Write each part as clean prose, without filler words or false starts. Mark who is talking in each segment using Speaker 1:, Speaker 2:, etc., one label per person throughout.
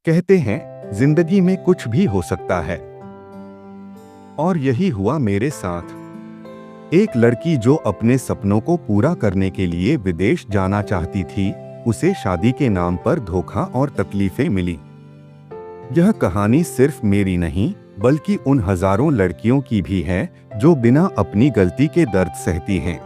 Speaker 1: कहते हैं जिंदगी में कुछ भी हो सकता है, और यही हुआ मेरे साथ। एक लड़की जो अपने सपनों को पूरा करने के लिए विदेश जाना चाहती थी, उसे शादी के नाम पर धोखा और तकलीफें मिली। यह कहानी सिर्फ मेरी नहीं, बल्कि उन हजारों लड़कियों की भी है जो बिना अपनी गलती के दर्द सहती हैं।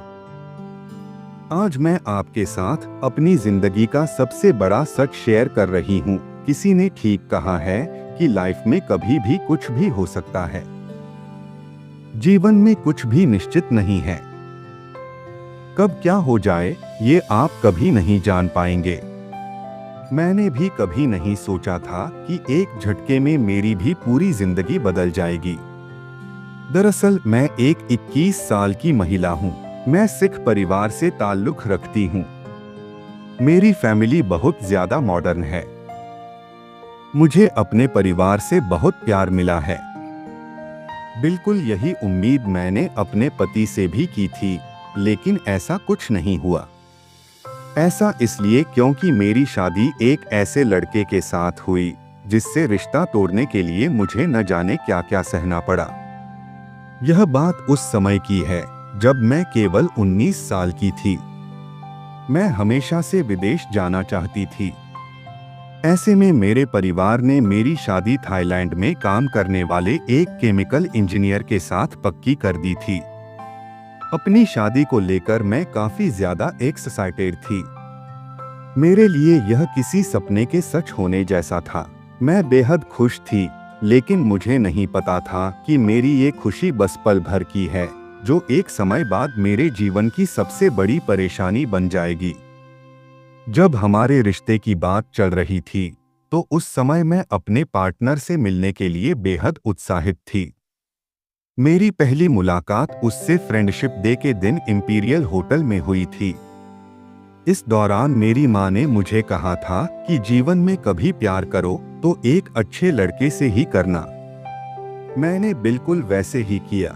Speaker 1: आज मैं आपके साथ अपनी जिंदगी का सबसे बड़ा सच शेयर कर रही हूँ। किसी ने ठीक कहा है कि लाइफ में कभी भी कुछ भी हो सकता है। जीवन में कुछ भी निश्चित नहीं है। कब क्या हो जाए ये आप कभी नहीं जान पाएंगे। मैंने भी कभी नहीं सोचा था कि एक झटके में मेरी भी पूरी जिंदगी बदल जाएगी। दरअसल मैं एक 21 साल की महिला हूँ। मैं सिख परिवार से ताल्लुक रखती हूँ। मेरी फैमिली बहुत ज्यादा मॉडर्न है। मुझे अपने परिवार से बहुत प्यार मिला है। बिल्कुल यही उम्मीद मैंने अपने पति से भी की थी, लेकिन ऐसा कुछ नहीं हुआ। ऐसा इसलिए क्योंकि मेरी शादी एक ऐसे लड़के के साथ हुई जिससे रिश्ता तोड़ने के लिए मुझे न जाने क्या क्या सहना पड़ा। यह बात उस समय की है जब मैं केवल 19 साल की थी। मैं हमेशा से विदेश जाना चाहती थी। ऐसे में मेरे परिवार ने मेरी शादी थाईलैंड में काम करने वाले एक केमिकल इंजीनियर के साथ पक्की कर दी थी। अपनी शादी को लेकर मैं काफी ज्यादा एक्साइटेड थी। मेरे लिए यह किसी सपने के सच होने जैसा था। मैं बेहद खुश थी, लेकिन मुझे नहीं पता था कि मेरी ये खुशी बस पल भर की है, जो एक समय बाद मेरे जीवन की सबसे बड़ी परेशानी बन जाएगी। जब हमारे रिश्ते की बात चल रही थी, तो उस समय मैं अपने पार्टनर से मिलने के लिए बेहद उत्साहित थी। मेरी पहली मुलाकात उससे फ्रेंडशिप डे के दिन इंपीरियल होटल में हुई थी। इस दौरान मेरी माँ ने मुझे कहा था कि जीवन में कभी प्यार करो तो एक अच्छे लड़के से ही करना। मैंने बिल्कुल वैसे ही किया।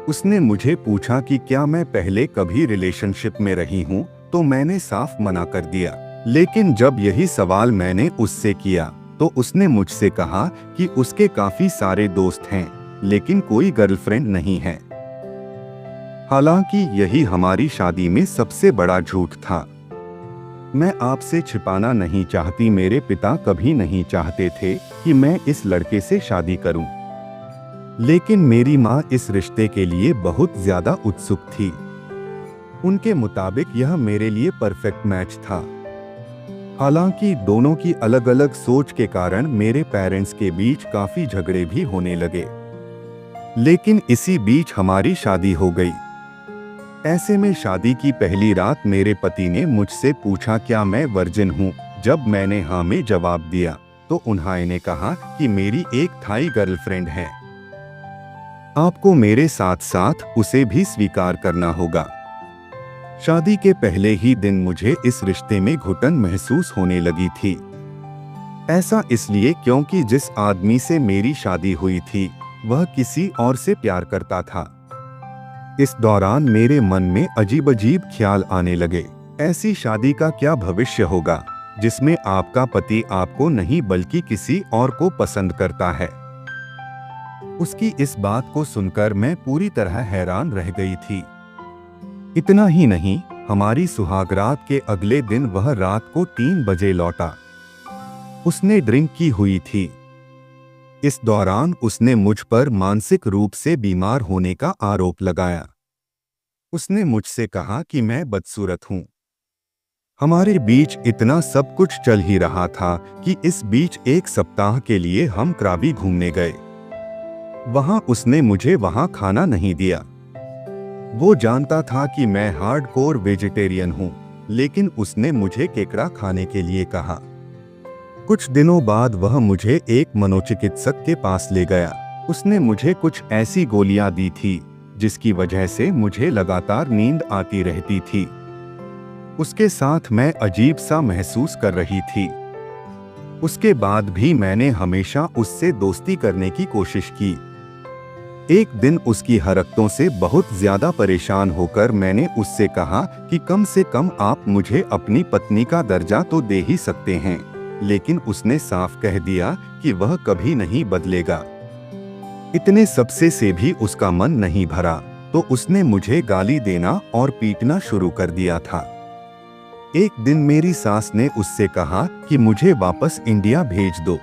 Speaker 1: उसने मुझे पूछा कि क्या मैं पहले कभी रिलेशनशिप में रही हूँ, तो मैंने साफ मना कर दिया। लेकिन जब यही सवाल मैंने उससे किया, तो उसने मुझसे कहा कि उसके काफी सारे दोस्त हैं, लेकिन कोई गर्लफ्रेंड नहीं है। हालांकि यही हमारी शादी में सबसे बड़ा झूठ था। मैं आपसे छिपाना नहीं चाहती, मेरे पिता कभी नहीं चाहते थे कि मैं इस लड़के से शादी करूं। लेकिन मेरी माँ इस रिश्ते के लिए बहुत ज्यादा उत्सुक थी। उनके मुताबिक यह मेरे लिए परफेक्ट मैच था। हालांकि दोनों की अलग अलग सोच के कारण मेरे पेरेंट्स के बीच काफी झगड़े भी होने लगे। लेकिन इसी बीच हमारी शादी हो गई। ऐसे में शादी की पहली रात मेरे पति ने मुझसे पूछा क्या मैं वर्जिन हूँ। जब मैंने हाँ में जवाब दिया, तो उन्होंने कहा कि मेरी एक थाई गर्लफ्रेंड है। आपको मेरे साथ साथ उसे भी स्वीकार करना होगा। शादी के पहले ही दिन मुझे इस रिश्ते में घुटन महसूस होने लगी थी। ऐसा इसलिए क्योंकि जिस आदमी से मेरी शादी हुई थी, वह किसी और से प्यार करता था। इस दौरान मेरे मन में अजीब अजीब ख्याल आने लगे। ऐसी शादी का क्या भविष्य होगा जिसमें आपका पति आपको नहीं बल्कि किसी और को पसंद करता है। उसकी इस बात को सुनकर मैं पूरी तरह हैरान रह गई थी। इतना ही नहीं, हमारी सुहागरात के अगले दिन वह रात को 3 बजे लौटा। उसने ड्रिंक की हुई थी। इस दौरान उसने मुझ पर मानसिक रूप से बीमार होने का आरोप लगाया। उसने मुझसे कहा कि मैं बदसूरत हूँ। हमारे बीच इतना सब कुछ चल ही रहा था कि इस बीच एक सप्ताह के लिए हम क्राबी घूमने गए। वहां उसने मुझे वहां खाना नहीं दिया। वो जानता था कि मैं हार्डकोर वेजिटेरियन हूँ, लेकिन उसने मुझे केकड़ा खाने के लिए कहा। कुछ दिनों बाद वह मुझे एक मनोचिकित्सक के पास ले गया। उसने मुझे कुछ ऐसी गोलियां दी थी जिसकी वजह से मुझे लगातार नींद आती रहती थी। उसके साथ मैं अजीब सा महसूस कर रही थी। उसके बाद भी मैंने हमेशा उससे दोस्ती करने की कोशिश की। एक दिन उसकी हरकतों से बहुत ज्यादा परेशान होकर मैंने उससे कहा कि कम से कम आप मुझे अपनी पत्नी का दर्जा तो दे ही सकते हैं। लेकिन उसने साफ कह दिया कि वह कभी नहीं बदलेगा। इतने सबसे से भी उसका मन नहीं भरा तो उसने मुझे गाली देना और पीटना शुरू कर दिया था। एक दिन मेरी सास ने उससे कहा कि मुझे वापस इंडिया भेज दो।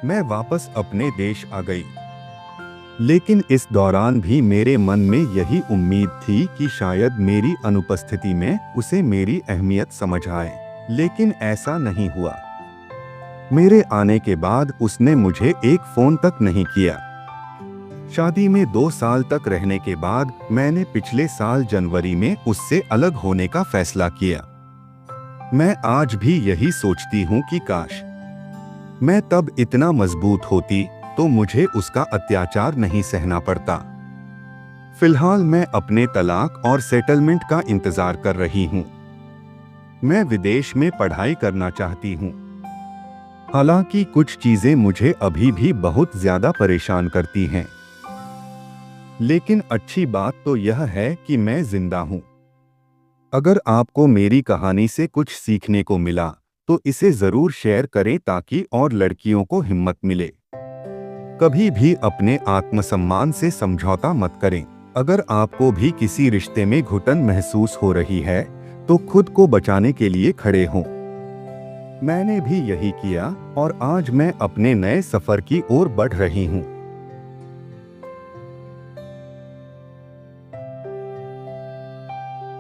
Speaker 1: मैं वापस अपने देश आ गई, लेकिन इस दौरान भी मेरे मन में यही उम्मीद थी कि शायद मेरी अनुपस्थिति में उसे मेरी अहमियत समझ आए, लेकिन ऐसा नहीं हुआ। मेरे आने के बाद उसने मुझे एक फोन तक नहीं किया। शादी में 2 साल तक रहने के बाद मैंने पिछले साल जनवरी में उससे अलग होने का फैसला किया। मैं आज भी यही सोचती हूँ कि काश मैं तब इतना मजबूत होती तो मुझे उसका अत्याचार नहीं सहना पड़ता। फिलहाल मैं अपने तलाक और सेटलमेंट का इंतजार कर रही हूँ। मैं विदेश में पढ़ाई करना चाहती हूँ। हालांकि कुछ चीजें मुझे अभी भी बहुत ज्यादा परेशान करती हैं, लेकिन अच्छी बात तो यह है कि मैं जिंदा हूँ। अगर आपको मेरी कहानी से कुछ सीखने को मिला तो इसे जरूर शेयर करें ताकि और लड़कियों को हिम्मत मिले। कभी भी अपने आत्मसम्मान से समझौता मत करें। अगर आपको भी किसी रिश्ते में घुटन महसूस हो रही है तो खुद को बचाने के लिए खड़े हों। मैंने भी यही किया और आज मैं अपने नए सफर की ओर बढ़ रही हूँ।